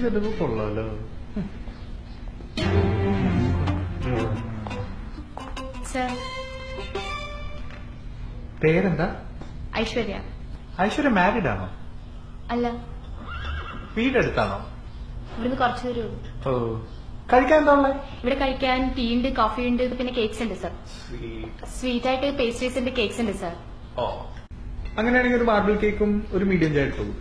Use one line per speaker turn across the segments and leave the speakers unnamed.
Setup കൊള്ളാലോ.
Sir,
പേരെന്താ?
Aishwarya.
Aishwarya married ആണോ?
അല്ല,
വീടെടുത്താണോ?
ഇവിടുന്ന് കുറച്ചു ദൂരം ഉള്ളൂ.
ഓ, കഴിക്കാൻ എന്താ ഉള്ളേ?
ഇവിടെ കഴിക്കാൻ ടീ ഉണ്ട്, കോഫി ഉണ്ട്, പിന്നെ കേക്ക്സ് ഉണ്ട് സർ. സ്വീറ്റ് ആയിട്ട് പേസ്ട്രീസ് ഉണ്ട്, കേക്ക്സ് ഉണ്ട് സർ.
ഓ, അങ്ങനെയാണെങ്കിൽ ഒരു മാർബിൾ കേക്കും ഒരു മീഡിയം ചായ എടുത്തോളൂ.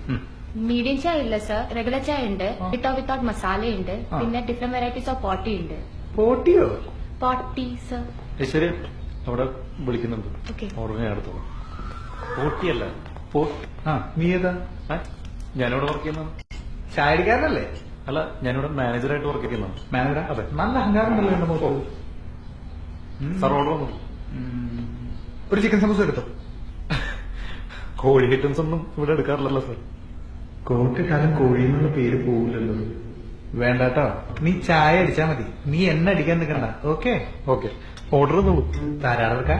മീഡിയം ചായ ഇല്ല സർ, റെഗുലർ ചായ ഉണ്ട്, വിത്തൗട്ട് മസാല ഉണ്ട്, പിന്നെ ഡിഫറെന്റ് വെറൈറ്റീസ് ഓഫ് പോട്ടി ഉണ്ട്.
പോട്ടിയോ?
പോട്ടി സർ.
ഐശ്വര്യ അവിടെ വിളിക്കുന്നുണ്ട്.
ഓക്കെ.
ഓർമ്മ അടുത്തോളൂ. പോട്ടിയല്ല,
നീ ഏതാ?
ഞാനിവിടെ വർക്ക് ചെയ്യുന്നതാണ്.
ചായ അടിക്കാരനല്ലേ?
അല്ല, ഞാനിവിടെ മാനേജറായിട്ട് വർക്ക് ചെയ്യുന്നതാണ്.
മാനേജറാ? അതെ. നല്ല അഹങ്കാരം ഉണ്ടല്ലോ എന്റെ മുഖത്ത്.
സാർ ഓർഡർ വന്നു.
ഒരു ചിക്കൻ സമൂസ എടുത്തോ.
കോഴി ഐറ്റംസ് ഒന്നും ഇവിടെ എടുക്കാറില്ലല്ലോ സാർ.
കോട്ടിട്ടാലും കോഴി എന്നുള്ള പേര് പോവില്ലല്ലോ. വേണ്ടാട്ടോ, നീ ചായ അടിച്ചാ മതി. നീ എണ്ണ അടിക്കാൻ നിൽക്കണ്ട. ഓക്കെ
ഓക്കെ, ഓർഡർ തന്നോളൂ.
ധാരാളക്ക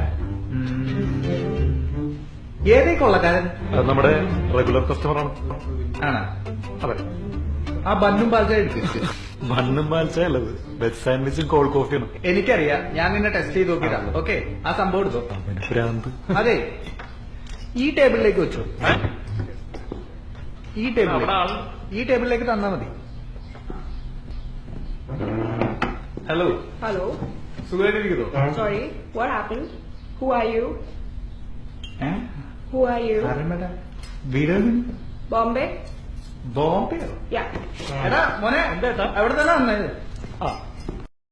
ഏതേ കൊള്ളക്കാരൻ?
അത് നമ്മുടെ റെഗുലർ കസ്റ്റമറാണ്.
ആണോ?
അതെ.
ആ ബന്നും പാൽച്ചായ എടുക്ക്.
മണ്ണും പാൽച്ചായല്ലത്, വെജ് സാൻഡ്വിച്ചും കോൾഡ് കോഫിയാണ്.
എനിക്കറിയാം, ഞാൻ നിന്നെ ടെസ്റ്റ് ചെയ്ത് നോക്കിയതാ. ഓക്കെ, ആ സംഭവം എടുത്തോ.
ഭ്രാന്ത്.
അതെ, ഈ ടേബിളിലേക്ക് വെച്ചോ. ഈ ടേബിളിലേക്ക് തന്നാ മതി. ഹലോ.
Hello.
സുഖമായിട്ടിരിക്കുന്നോ?
Sorry, what happened? Who are you? Who are you?
വീട്
Bombay?
ബോംബെയോ?
Yeah.
എടാ മോനെ, എവിടെ തന്നെ വന്നത്?
ആ